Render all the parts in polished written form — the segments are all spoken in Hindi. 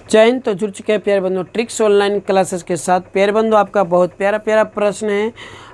चयन तो जुड़ चुके हैं प्यारे बंधु ट्रिक्स ऑनलाइन क्लासेस के साथ। प्यारे बंधु आपका बहुत प्यारा प्यारा प्रश्न है।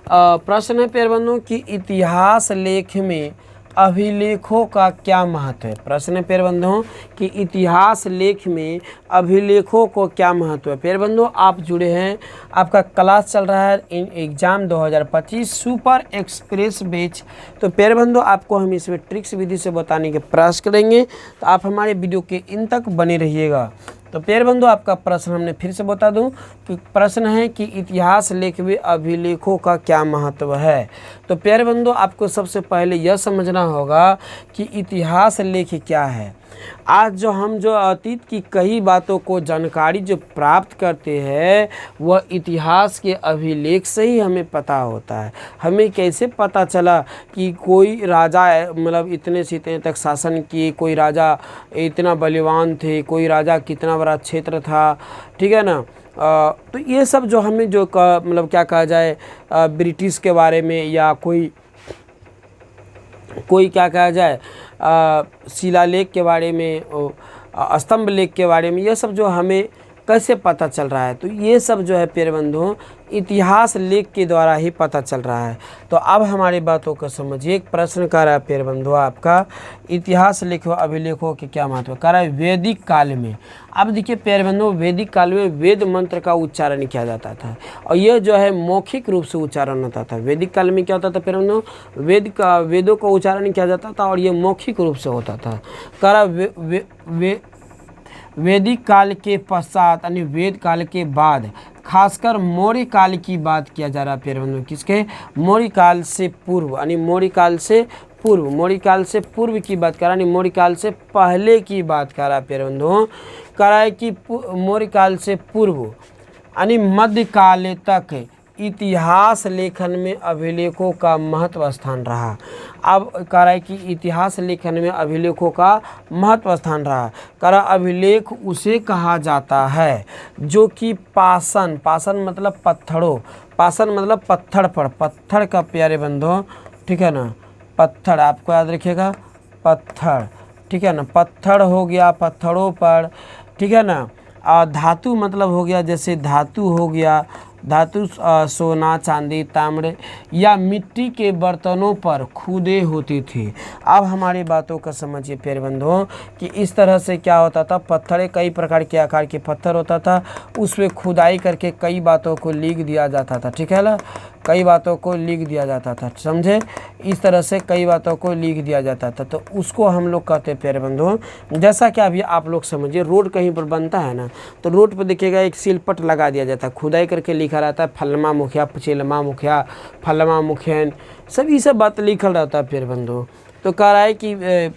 प्रश्न है प्यारे बंधु कि इतिहास लेख में अभिलेखों का क्या महत्व है। प्रश्न है प्यारे बंधुओं कि इतिहास लेख में अभिलेखों को क्या महत्व है। प्यारे बंधुओं आप जुड़े हैं, आपका क्लास चल रहा है in exam 2025 super express batch. तो प्यारे बंधुओं आपको हम इसमें ट्रिक्स विधि से बताने के प्रयास करेंगे, तो आप हमारे वीडियो के इन तक बने रहिएगा। तो प्यारे बंधु आपका प्रश्न हमने फिर से बता दूं कि प्रश्न है कि इतिहास लेख में अभिलेखों का क्या महत्व है। तो प्यारे बंधु आपको सबसे पहले यह समझना होगा कि इतिहास लेख क्या है। आज जो अतीत की कई बातों को जानकारी जो प्राप्त करते हैं वह इतिहास के अभिलेख से ही हमें पता होता है। हमें कैसे पता चला कि कोई राजा मतलब इतने से इतने तक शासन किए, कोई राजा इतना बलवान थे, कोई राजा कितना बड़ा क्षेत्र था, ठीक है ना। तो ये सब जो हमें जो मतलब क्या कहा जाए ब्रिटिश के बारे में या कोई क्या कहा जाए शिलालेख के बारे में, स्तंभ लेख के बारे में, ये सब जो हमें कैसे पता चल रहा है, तो ये सब जो है प्यारे बंधुओं इतिहास लेख के द्वारा ही पता चल रहा है। तो अब हमारी बातों को समझिए। एक प्रश्न कर रहा है प्यारे बंधुओं आपका इतिहास लेख व अभिलेखों के क्या महत्व कर रहा है वैदिक काल में। अब देखिए प्यारे बंधुओं वैदिक काल में वेद मंत्र का उच्चारण किया जाता था और यह जो है मौखिक रूप से उच्चारण होता था। वैदिक काल में क्या होता था प्यारे बंधुओं, वेदों का उच्चारण किया जाता था और ये मौखिक रूप से होता था। वैदिक काल के पश्चात यानी वेद काल के बाद खासकर मौर्य काल की बात किया जा रहा है प्यारे बंधुओं। किसके? मौर्य काल से पूर्व यानी मौर्य काल से पूर्व की बात कर रहा है, मौर्य काल से पहले की बात कर रहा है प्यारे बंधुओं। कह रहा है कि मौर्य काल से पूर्व यानी मध्य काल तक इतिहास लेखन में अभिलेखों का महत्व स्थान रहा। अब कह रहा है कि इतिहास लेखन में अभिलेखों का महत्व स्थान रहा। कह रहा अभिलेख उसे कहा जाता है जो कि पाषाण मतलब पत्थरों, पाषाण मतलब पत्थर का प्यारे बंधुओं, ठीक है ना। पत्थर आपको याद रखिएगा, पत्थर, ठीक है ना। पत्थर हो गया पत्थरों पर, ठीक है ना। धातु मतलब हो गया जैसे धातु हो गया, धातु सोना चांदी ताम्र या मिट्टी के बर्तनों पर खुदे होती थी। अब हमारी बातों का समझिए प्यारे बंधुओं कि इस तरह से क्या होता था, पत्थर कई प्रकार के आकार के पत्थर होता था, उसमें खुदाई करके कई बातों को लिख दिया जाता था, ठीक है ना। कई बातों को लिख दिया जाता था, समझे। इस तरह से कई बातों को लिख दिया जाता था, तो उसको हम लोग कहते हैं प्यारे बंधुओं। जैसा कि अभी आप लोग समझिए रोड कहीं पर बनता है ना, तो रोड पर देखिएगा एक सिलपट लगा दिया जाता है, खुदाई करके लिखा रहता है फलमा मुखिया, चिलमा मुखिया, फलमा मुखियन, सभी सब बात लिखल रहता है प्यारे बंधुओं। तो कह रहा है कि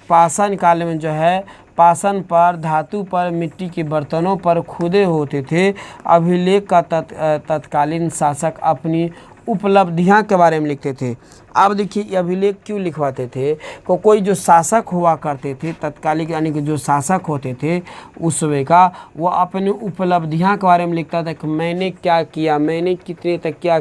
पाषाण काल में जो है पाषाण पर, धातु पर, मिट्टी के बर्तनों पर खुदे होते थे। अभिलेख का तत्कालीन शासक अपनी उपलब्धियां के बारे में लिखते थे। अब देखिए अभिलेख क्यों लिखवाते थे, कोई जो शासक हुआ करते थे तत्कालिक यानी कि जो शासक होते थे उस समय का, वो अपनी उपलब्धियां के बारे में लिखता था कि मैंने क्या किया, मैंने कितने तक क्या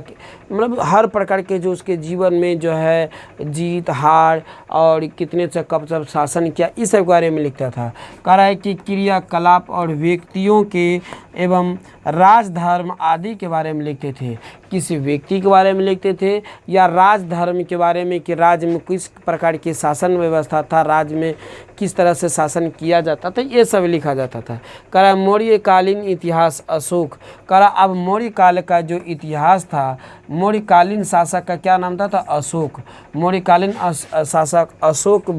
मतलब हर प्रकार के जो उसके जीवन में जो है जीत हार और कितने से कब सब शासन किया, इस सब के बारे में लिखता था। कह रहा है कि क्रियाकलाप और व्यक्तियों के एवं राजधर्म आदि के बारे में लिखते थे। किसी व्यक्ति के बारे में लिखते थे या राजधर्म के बारे में कि राज्य में किस प्रकार की शासन व्यवस्था था, राज्य में किस तरह से शासन किया जाता था, ये सब लिखा जाता था। कह रहा मौर्यकालीन इतिहास अशोक। कह रहा अब मौर्य काल का जो इतिहास था, मौर्यकालीन शासक का क्या नाम था अशोक। मौर्यकालीन शासक अशोक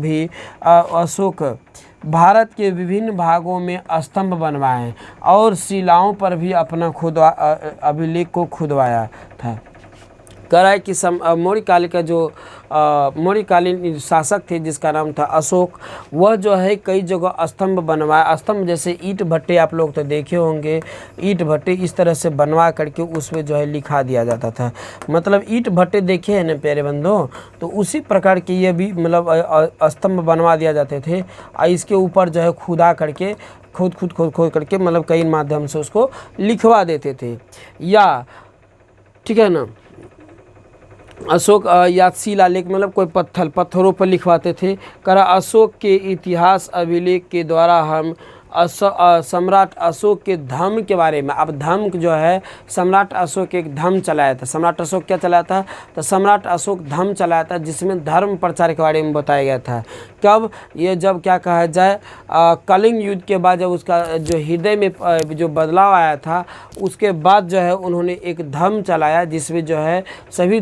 भारत के विभिन्न भागों में स्तंभ बनवाए और शिलाओं पर भी अपना अभिलेख को खुदवाया था। कह रहा है कि मौर्य काल का जो मौर्यकालीन शासक थे जिसका नाम था अशोक, वह जो है कई जगह स्तंभ बनवाया। स्तंभ जैसे ईंट भट्टे आप लोग तो देखे होंगे, ईंट भट्टे इस तरह से बनवा करके उसमें जो है लिखा दिया जाता था। मतलब ईंट भट्टे देखे हैं ना प्यारे बंधुओं, तो उसी प्रकार के ये भी मतलब स्तंभ बनवा दिया जाते थे और इसके ऊपर जो है खुदा करके खोद करके मतलब कई माध्यम से उसको लिखवा देते थे। या ठीक है ना, अशोक या शिलालेख मतलब कोई पत्थरों पर लिखवाते थे। करा अशोक के इतिहास अभिलेख के द्वारा हम सम्राट अशोक के धर्म के बारे में। अब धर्म जो है सम्राट अशोक एक धर्म चलाया था। सम्राट अशोक क्या चलाया था? तो सम्राट अशोक धर्म चलाया था, जिसमें धर्म प्रचार के बारे में बताया गया था। कब? ये जब क्या कहा जाए कलिंग युद्ध के बाद, जब उसका जो हृदय में जो बदलाव आया था, उसके बाद जो है उन्होंने एक धर्म चलाया जिसमें जो है सभी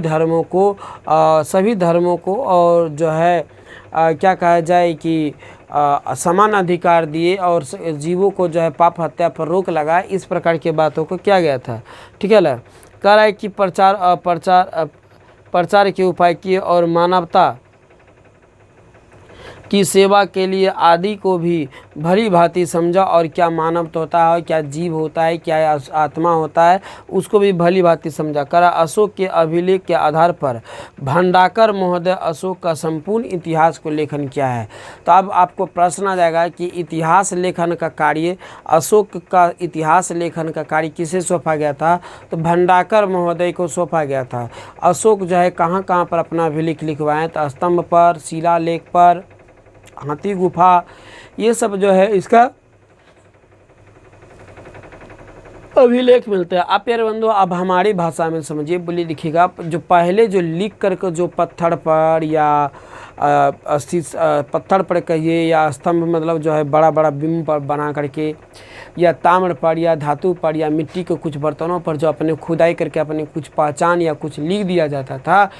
धर्मों को और जो है क्या कहा जाए कि समान अधिकार दिए और जीवों को जो है पाप हत्या पर रोक लगाए। इस प्रकार की बातों को किया गया था। ठीक है ना। कह रहा है कि प्रचार के उपाय किए और मानवता की सेवा के लिए आदि को भी भली भांति समझा, और क्या मानव होता है, क्या जीव होता है, क्या आत्मा होता है, उसको भी भली भांति समझा। करा अशोक के अभिलेख के आधार पर भंडाकर महोदय अशोक का संपूर्ण इतिहास को लेखन किया है। तो अब आपको प्रश्न आ जाएगा कि इतिहास लेखन का कार्य, अशोक का इतिहास लेखन का कार्य किसे सौंपा गया था? तो भंडाकर महोदय को सौंपा गया था। अशोक जो है कहाँ कहाँ पर अपना अभिलेख लिखवाएं? तो स्तंभ पर, शिलालेख पर, हाथी गुफा, ये सब जो है इसका अभिलेख मिलते हैं। आप प्यारे बंधु अब हमारी भाषा में समझिए, बोलिए लिखिएगा। जो पहले जो लिख करके जो पत्थर पर या पत्थर पर कहिए या स्तंभ मतलब जो है बड़ा बड़ा बिंब पर बना करके, या ताम्र पर या धातु पर या मिट्टी के कुछ बर्तनों पर जो अपने खुदाई करके अपने कुछ पहचान या कुछ लिख दिया जाता था,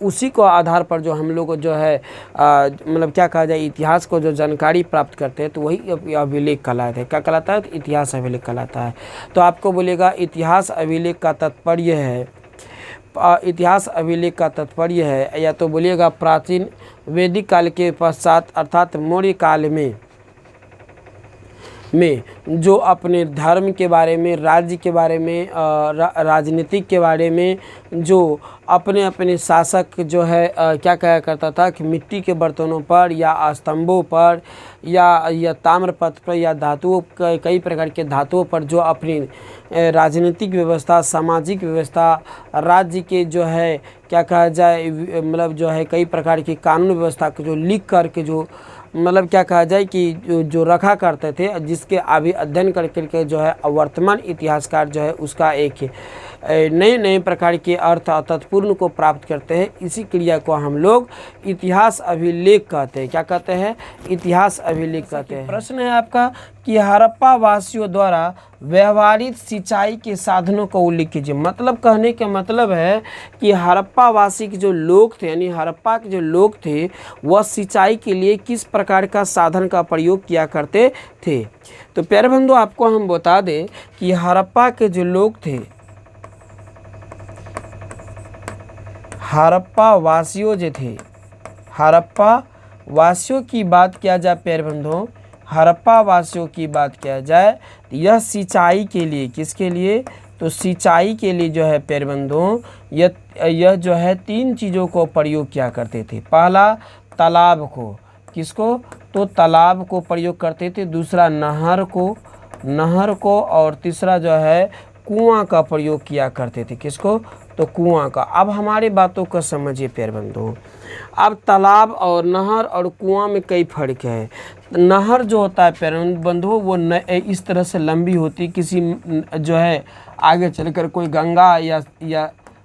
उसी को आधार पर जो हम लोग जो है मतलब क्या कहा जाए इतिहास को जो जानकारी प्राप्त करते हैं, तो वही अभिलेख कहलाता है। क्या कहलाता है? तो इतिहास अभिलेख कहलाता है। तो आपको बोलेगा इतिहास अभिलेख का तात्पर्य है, इतिहास अभिलेख का तात्पर्य है, या तो बोलिएगा प्राचीन वैदिक काल के पश्चात अर्थात मौर्य काल में जो अपने धर्म के बारे में, राज्य के बारे में, राजनीतिक के बारे में जो अपने अपने शासक जो है क्या कहा करता था कि मिट्टी के बर्तनों पर या स्तंभों पर या ताम्रपत्र पर या धातुओं, कई प्रकार के धातुओं पर जो अपनी राजनीतिक व्यवस्था, सामाजिक व्यवस्था, राज्य के जो है क्या कहा जाए मतलब जो है कई प्रकार की कानून व्यवस्था को जो लिख करके जो मतलब क्या कहा जाए कि जो रखा करते थे, जिसके अभी अध्ययन करके जो है वर्तमान इतिहासकार जो है उसका एक नए नए प्रकार के अर्थ तत्पूर्ण को प्राप्त करते हैं। इसी क्रिया को हम लोग इतिहास अभिलेख कहते हैं। क्या कहते हैं? इतिहास अभिलेख कहते हैं। प्रश्न है आपका कि हड़प्पा वासियों द्वारा व्यवहारिक सिंचाई के साधनों का उल्लेख कीजिए। मतलब कहने का मतलब है कि हड़प्पा वासी के जो लोग थे, यानी हड़प्पा के जो लोग थे, वह सिंचाई के लिए किस प्रकार का साधन का प्रयोग किया करते थे। तो प्यारे बंधु आपको हम बता दें कि हड़प्पा के जो लोग थे, हड़प्पा वासियों जो थे, हड़प्पा वासियों की बात किया जाए प्यारे बंधुओं, हड़प्पा वासियों की बात किया जाए तो यह सिंचाई के लिए, किसके लिए? तो सिंचाई के लिए जो है प्यारे बंधुओं यह जो है तीन चीज़ों को प्रयोग किया करते थे। पहला तालाब को, किसको? तो तालाब को प्रयोग करते थे। दूसरा नहर को और तीसरा जो है कुआं का प्रयोग किया करते थे। किसको? तो कुआं का। अब हमारी बातों को समझिए प्यारे बंधुओं। अब तालाब और नहर और कुआं में कई फर्क है। नहर जो होता है प्यारे बंधुओं वो इस तरह से लंबी होती, किसी जो है आगे चलकर कोई गंगा या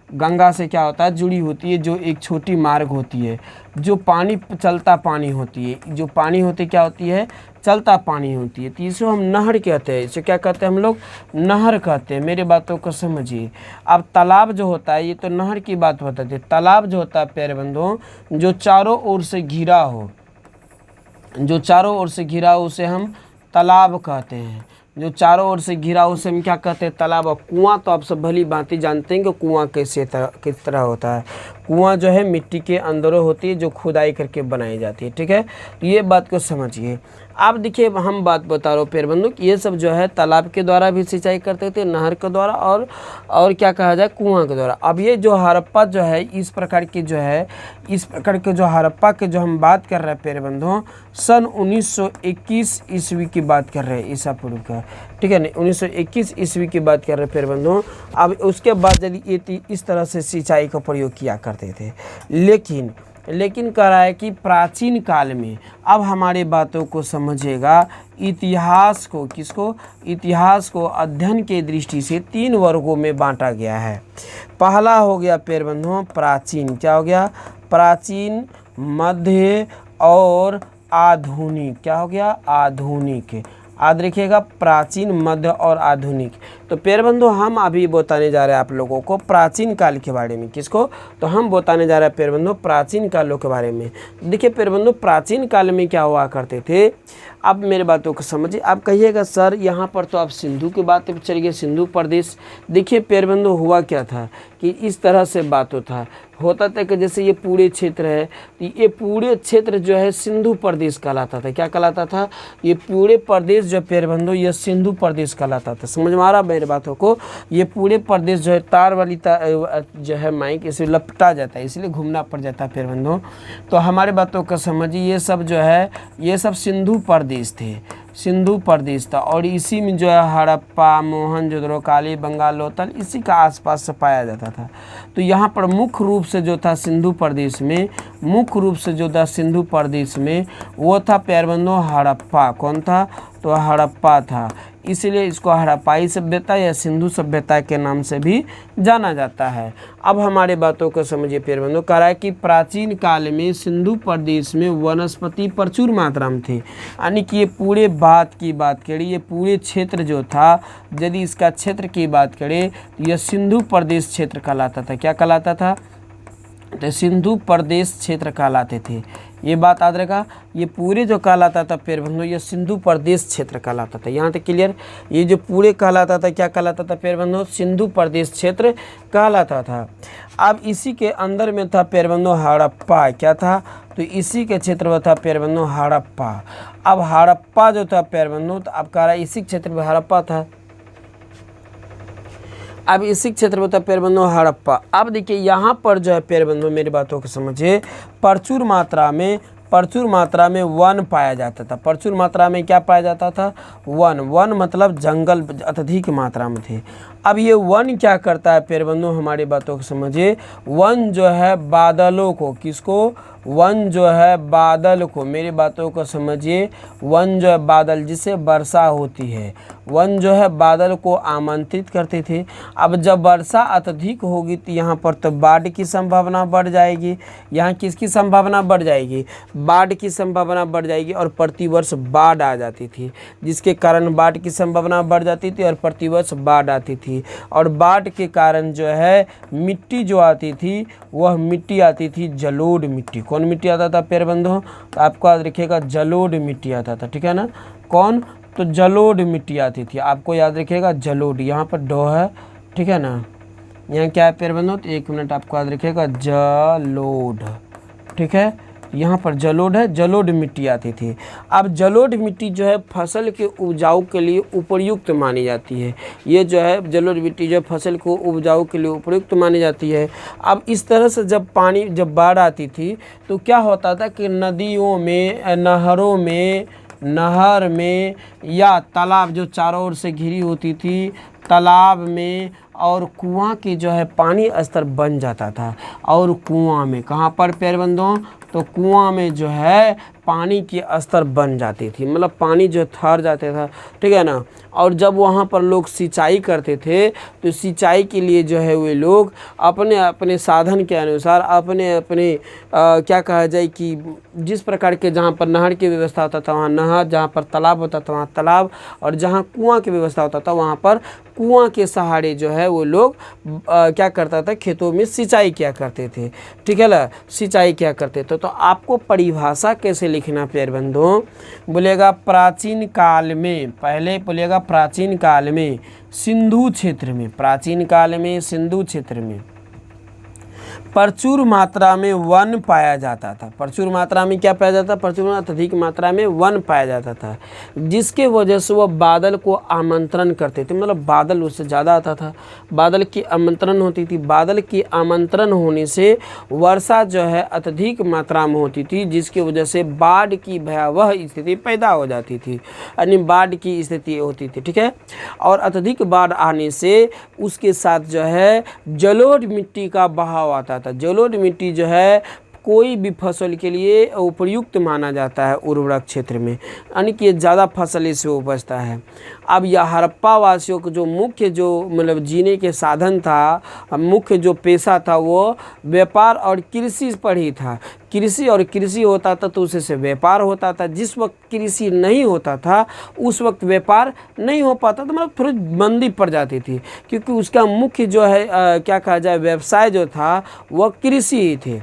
गंगा से क्या होता है जुड़ी होती है, जो एक छोटी मार्ग होती है, जो पानी चलता पानी होती है, जो पानी होती क्या होती है? चलता पानी होती है। तो इसे हम नहर कहते हैं। इसे क्या कहते हैं हम लोग? नहर कहते हैं। मेरे बातों को समझिए। अब तालाब जो होता है, ये तो नहर की बात बताते हैं। तालाब जो होता है प्यारे बंधुओं जो चारों ओर से घिरा हो, जो चारों ओर से घिरा हो उसे हम तालाब कहते हैं। जो चारों ओर से घिरा उसे हम क्या कहते हैं? तालाब। और कुआं तो आप सब भली भांति जानते हैं कि कुआं किस तरह होता है। कुआं जो है मिट्टी के अंदर होती है, जो खुदाई करके बनाई जाती है। ठीक है, तो ये बात को समझिए। अब देखिए हम बात बता रहा हूँ प्यारे बंधु, ये सब जो है तालाब के द्वारा भी सिंचाई करते थे, नहर के द्वारा और क्या कहा जाए कुआं के द्वारा। अब ये जो हड़प्पा जो है इस प्रकार के जो हड़प्पा के जो हम बात कर रहे हैं प्यारे बंधुओं, सन 1921 ईस्वी की बात कर रहे हैं, ईसा पूर्व का। ठीक है, नहीं 1921 ईस्वी की बात कर रहे हैं प्यारे बंधुओं। अब उसके बाद यदि इस तरह से सिंचाई का प्रयोग किया करते थे, लेकिन लेकिन कह रहा है कि प्राचीन काल में। अब हमारे बातों को समझिएगा, इतिहास को, किसको, इतिहास को अध्ययन के दृष्टि से 3 वर्गों में बांटा गया है। पहला हो गया प्यारे बंधुओं प्राचीन, क्या हो गया, प्राचीन, मध्य और आधुनिक। क्या हो गया, आधुनिक। याद रखिएगा, प्राचीन, मध्य और आधुनिक। तो प्यारे बंधु हम अभी बताने जा रहे हैं आप लोगों को प्राचीन काल के बारे में। किसको, तो हम बताने जा रहे हैं प्यारे बंधु प्राचीन कालों के बारे में। देखिए प्यारे बंधु प्राचीन काल में क्या हुआ करते थे, अब मेरे बातों को समझिए। आप कहिएगा सर यहाँ पर तो आप सिंधु की बात पे चलिए, सिंधु प्रदेश। देखिए प्यारे बंधु हुआ क्या था कि इस तरह से बात होता था कि जैसे ये पूरे क्षेत्र है, तो ये पूरे क्षेत्र जो है सिंधु प्रदेश कहलाता था। क्या कहलाता था, ये पूरे प्रदेश जो प्यारे बंधु ये सिंधु प्रदेश कहलाता था। समझ में आ रहा मेरे बातों को, ये पूरे प्रदेश जो है तार वाली जो है माइक इसे लपटा जाता है, इसलिए घूमना पड़ जाता है प्यारे बंधु। तो हमारे बातों को समझिए, ये सब जो है ये सब सिंधु प्रदेश थे, सिंधु प्रदेश था। और इसी में जो है हड़प्पा, मोहनजोदड़ो, काली बंगाल, लोथल इसी का आसपास से पाया जाता था। तो यहाँ पर मुख्य रूप से जो था सिंधु प्रदेश में, मुख्य रूप से जो था सिंधु प्रदेश में वो था प्यारे बंधु हड़प्पा। कौन था, तो हड़प्पा था। इसलिए इसको हड़प्पाई सभ्यता या सिंधु सभ्यता के नाम से भी जाना जाता है। अब हमारे बातों को समझिए प्यारे बंधु, कह रहा है कि प्राचीन काल में सिंधु प्रदेश में वनस्पति प्रचुर मात्रा में थे। यानी कि ये पूरे बात की बात करें, ये पूरे क्षेत्र जो था, यदि इसका क्षेत्र की बात करें तो यह सिंधु प्रदेश क्षेत्र कहलाता था। क्या कहलाता था, तो सिंधु प्रदेश क्षेत्र कहलाते थे। ये बात याद रखा, ये पूरे जो कहलाता था प्यारे बंधु ये सिंधु प्रदेश क्षेत्र कहलाता था। यहाँ तक क्लियर, ये जो पूरे कहलाता था क्या कहलाता था प्यारे बंधु, सिंधु प्रदेश क्षेत्र कहलाता था। अब इसी के अंदर में था प्यारे बंधु हड़प्पा। क्या था, तो इसी के क्षेत्र में था प्यारे बंधु हड़प्पा। अब हड़प्पा जो था प्यारे बंधु, तो अब कह रहा है इसी क्षेत्र में हड़प्पा था। अब इसी क्षेत्र में था प्यारे बंधु हड़प्पा। अब देखिए यहाँ पर जो है प्यारे बंधु मेरी बातों को समझिए, प्रचुर मात्रा में वन पाया जाता था। प्रचुर मात्रा में क्या पाया जाता था, वन। वन मतलब जंगल अत्यधिक मात्रा में थे। अब ये वन क्या करता है प्यारे बंधु, हमारी बातों को समझिए, वन जो है बादलों को, किसको, वन जो है बादल को, मेरी बातों को समझिए, वन जो है बादल जिससे वर्षा होती है, वन जो है बादल को आमंत्रित करते थे। अब जब वर्षा अत्यधिक होगी तो यहाँ पर तो बाढ़ की संभावना बढ़ जाएगी। यहाँ किसकी संभावना बढ़ जाएगी, बाढ़ की संभावना बढ़ जाएगी और प्रतिवर्ष बाढ़ आ जाती थी, जिसके कारण बाढ़ की संभावना बढ़ जाती थी और प्रतिवर्ष बाढ़ आती थी। और बाढ़ के कारण जो है मिट्टी जो आती थी वह मिट्टी आती थी जलोढ़ मिट्टी। कौन मिट्टी आता था प्यारे बंधु, तो आपको याद रखिएगा जलोढ़ मिट्टी आता था। ठीक है ना, कौन, तो जलोढ़ मिट्टी आती थी। आपको याद रखिएगा जलोढ़, यहाँ पर डो है, ठीक है ना, यहाँ क्या है प्यारे बंधु, तो 1 मिनट आपको याद रखिएगा जलोढ़। ठीक है, यहाँ पर जलोढ़ है, जलोढ़ मिट्टी आती थी। अब जलोढ़ मिट्टी जो है फसल के उपजाऊ के लिए उपयुक्त मानी जाती है। ये जो है जलोढ़ मिट्टी जो है फसल को उपजाऊ के लिए उपयुक्त मानी जाती है। अब इस तरह से जब बाढ़ आती थी तो क्या होता था कि नदियों में, नहर में या तालाब जो चारों ओर से घिरी होती थी, तालाब में और कुआं की जो है पानी स्तर बन जाता था। और कुआं में, कहाँ पर प्यारे बंधुओं, तो कुआं में जो है पानी की स्तर बन जाती थी, मतलब पानी जो ठहर जाता था। ठीक है ना, और जब वहाँ पर लोग सिंचाई करते थे तो सिंचाई के लिए जो है वे लोग अपने अपने साधन के अनुसार अपने अपने क्या कहा जाए कि जिस प्रकार के, जहाँ पर नहर की व्यवस्था होता था वहाँ नहर, जहाँ पर तालाब होता था वहाँ तालाब, और जहाँ कुआं की व्यवस्था होता था वहाँ पर कुआं के सहारे जो है वो लोग क्या करता था, खेतों में सिंचाई किया करते थे। ठीक है ना, सिंचाई किया करते थे। तो आपको परिभाषा कैसे लिखना प्यारे बंधुओं, बोलेगा प्राचीन काल में, पहले बोलेगा प्राचीन काल में सिंधु क्षेत्र में, प्राचीन काल में सिंधु क्षेत्र में प्रचुर मात्रा में वन पाया जाता था। प्रचुर मात्रा में क्या पाया जाता था, प्रचुर अत्यधिक मात्रा में वन पाया जाता था, जिसके वजह से वह बादल को आमंत्रण करते थे। मतलब बादल उससे ज़्यादा आता था, बादल की आमंत्रण होती थी। बादल की आमंत्रण होने से वर्षा जो है अत्यधिक मात्रा में होती थी, जिसकी वजह से बाढ़ की भयावह स्थिति पैदा हो जाती थी, यानी बाढ़ की स्थिति होती थी। ठीक है, और अत्यधिक बाढ़ आने से उसके साथ जो है जलोढ़ मिट्टी का बहाव आता था। जलोढ़ मिट्टी जो है कोई भी फसल के लिए उपयुक्त माना जाता है उर्वरक क्षेत्र में, यानी कि ज़्यादा फसल इससे उपजता है। अब यह हड़प्पा वासियों को जो मुख्य जो मतलब जीने के साधन था, मुख्य जो पेशा था वो व्यापार और कृषि पर ही था। कृषि और कृषि होता था तो उससे व्यापार होता था। जिस वक्त कृषि नहीं होता था उस वक्त व्यापार नहीं हो पाता था, मतलब थोड़ी मंदी पड़ जाती थी, क्योंकि उसका मुख्य जो है क्या कहा जाए व्यवसाय जो था वह कृषि ही थे।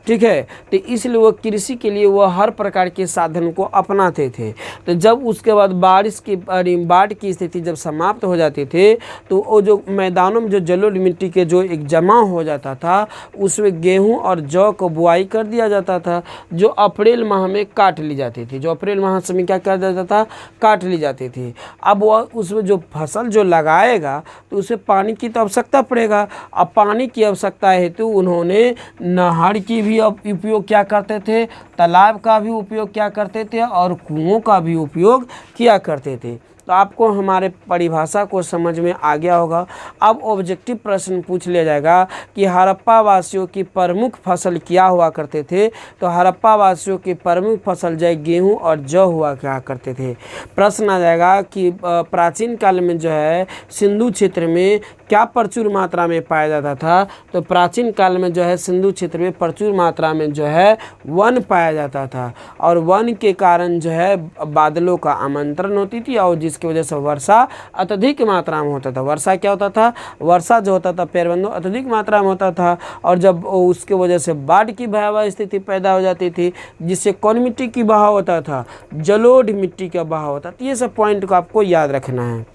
ठीक है, तो इसलिए वो कृषि के लिए वो हर प्रकार के साधन को अपनाते थे। तो जब उसके बाद बाढ़ की स्थिति जब समाप्त हो जाती थी तो वो जो मैदानों में जो जलोढ़ मिट्टी के जो एक जमा हो जाता था उसमें गेहूं और जौ को बुआई कर दिया जाता था, जो अप्रैल माह में काट ली जाती थी। जो अप्रैल माह में क्या कर जाता था, काट ली जाती थी। अब वह उसमें जो फसल जो लगाएगा तो उसे पानी की तो आवश्यकता पड़ेगा। अब पानी की आवश्यकता हेतु उन्होंने नहर की भी उपयोग क्या करते थे, तालाब का भी उपयोग क्या करते थे और कुओं का भी उपयोग किया करते थे। तो आपको हमारे परिभाषा को समझ में आ गया होगा। अब ऑब्जेक्टिव प्रश्न पूछ लिया जाएगा कि हड़प्पा वासियों की प्रमुख फसल क्या हुआ करते थे। तो हड़प्पा वासियों की प्रमुख फसल जो गेहूं और जौ हुआ क्या करते थे। प्रश्न आ जाएगा कि प्राचीन काल में जो है सिंधु क्षेत्र में क्या प्रचुर मात्रा में पाया जाता था। तो प्राचीन काल में जो है सिंधु क्षेत्र में प्रचुर मात्रा में जो है वन पाया जाता था, और वन के कारण जो है बादलों का आमंत्रण होती थी और जिसकी वजह से वर्षा अत्यधिक मात्रा में होता था। वर्षा क्या होता था, वर्षा जो होता था प्यारे बंधुओं अत्यधिक मात्रा में होता था, और जब उसके वजह से बाढ़ की भयावह स्थिति पैदा हो जाती थी, जिससे कौन मिट्टी की बहाव होता था, जलोढ़ मिट्टी का बहाव होता था। ये सब पॉइंट को आपको याद रखना है।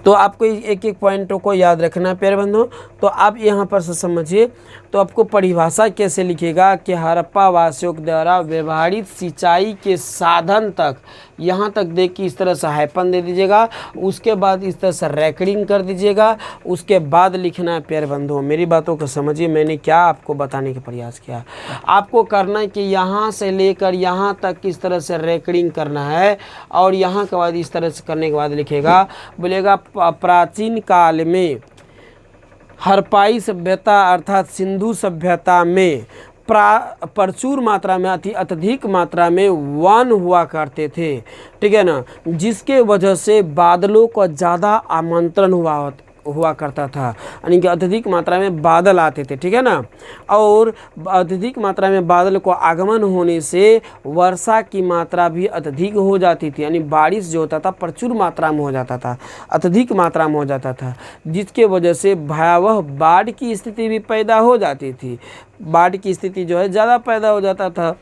तो आपको एक एक पॉइंटों को याद रखना है प्यारे बंधुओं। तो आप यहाँ पर से समझिए, तो आपको परिभाषा कैसे लिखेगा कि हड़प्पा वासियों द्वारा व्यवहारिक सिंचाई के साधन तक, यहाँ तक देखिए इस तरह से हाइपन दे दीजिएगा, उसके बाद इस तरह से रैकरिंग कर दीजिएगा, उसके बाद लिखना है प्यारे बंधुओं। मेरी बातों को समझिए, मैंने क्या आपको बताने का प्रयास किया। आपको करना है कि यहाँ से लेकर यहाँ तक इस तरह से रैकरिंग करना है, और यहाँ के बाद इस तरह से करने के बाद लिखेगा, बोलेगा प्राचीन काल में हड़प्पाई सभ्यता अर्थात सिंधु सभ्यता में प्रचुर मात्रा में अत्यधिक मात्रा में वन हुआ करते थे। ठीक है ना, जिसके वजह से बादलों का ज़्यादा आमंत्रण हुआ करता था, यानी कि अत्यधिक मात्रा में बादल आते थे। ठीक है ना, और अत्यधिक मात्रा में बादल को आगमन होने से वर्षा की मात्रा भी अत्यधिक हो जाती थी, यानी बारिश जो होता था प्रचुर मात्रा में हो जाता था, अत्यधिक मात्रा में हो जाता था, जिसके वजह से भयावह बाढ़ की स्थिति भी पैदा हो जाती थी। बाढ़ की स्थिति जो है ज़्यादा पैदा हो जाता था,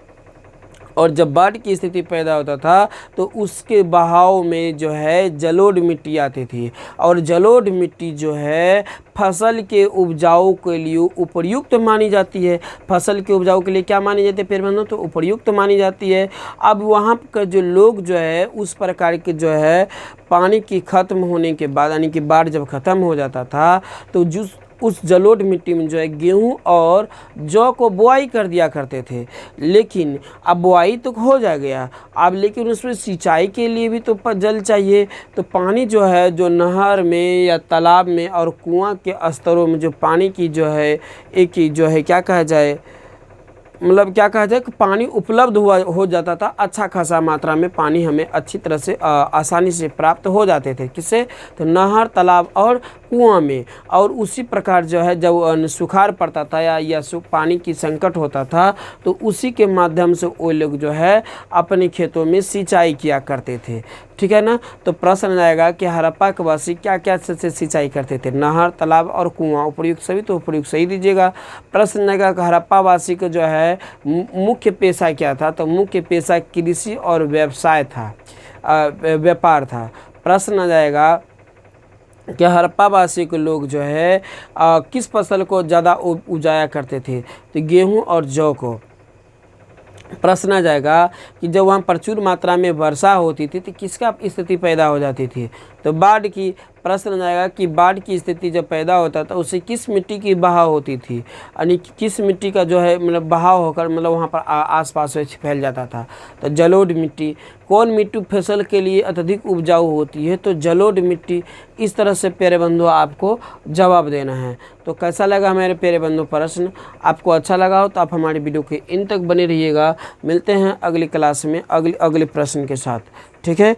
और जब बाढ़ की स्थिति पैदा होता था तो उसके बहाव में जो है जलोढ़ मिट्टी आती थी, और जलोढ़ मिट्टी जो है फसल के उपजाऊ के लिए उपयुक्त मानी जाती है। फसल के उपजाऊ के लिए क्या मानी जाती है प्यारे बंधुओं, तो उपयुक्त मानी जाती है। अब वहाँ का जो लोग जो है उस प्रकार के जो है पानी की ख़त्म होने के बाद, यानी कि बाढ़ जब ख़त्म हो जाता था तो उस जलोढ़ मिट्टी में जो है गेहूं और जौ को बुआई कर दिया करते थे। लेकिन अब बुआई तो हो जा गया, अब लेकिन उसमें सिंचाई के लिए भी तो जल चाहिए। तो पानी जो है जो नहर में या तालाब में और कुआं के स्तरों में जो पानी की जो है एक ही जो है क्या कहा जाए, मतलब क्या कहा जाए कि पानी उपलब्ध हो जाता था। अच्छा खासा मात्रा में पानी हमें अच्छी तरह से आसानी से प्राप्त हो जाते थे। किससे, तो नहर, तालाब और कुआं में। और उसी प्रकार जो है जब सुखाड़ पड़ता था या पानी की संकट होता था तो उसी के माध्यम से वो लोग जो है अपने खेतों में सिंचाई किया करते थे। ठीक है ना, तो प्रश्न आएगा कि हड़प्पा के वासी क्या क्या से सिंचाई करते थे, नहर, तालाब और कुआं। उपयुक्त सभी, तो उपयुक्त सही दीजिएगा। प्रश्न आएगा कि हड़प्पा वासी को जो है मुख्य पेशा क्या था, तो मुख्य पेशा कृषि और व्यवसाय था, व्यापार था। प्रश्न आ जाएगा कि हड़प्पा वासी के लोग जो है किस फसल को ज़्यादा उगाया करते थे, तो गेहूं और जौ को। प्रश्न आ जाएगा कि जब वहाँ प्रचुर मात्रा में वर्षा होती थी तो किसका स्थिति पैदा हो जाती थी, तो बाढ़ की। प्रश्न आएगा कि बाढ़ की स्थिति जब पैदा होता था उससे किस मिट्टी की बहाव होती थी, यानी किस मिट्टी का जो है मतलब बहाव होकर मतलब वहाँ पर आसपास में फैल जाता था। तो जलोढ़ मिट्टी। कौन मिट्टी फसल के लिए अत्यधिक उपजाऊ होती है, तो जलोढ़ मिट्टी। इस तरह से प्यारे बंधु आपको जवाब देना है। तो कैसा लगा हमारे प्यारे बंधु प्रश्न? आपको अच्छा लगा हो तो आप हमारी वीडियो के इन तक बने रहिएगा। मिलते हैं अगली क्लास में अगले प्रश्न के साथ। ठीक है।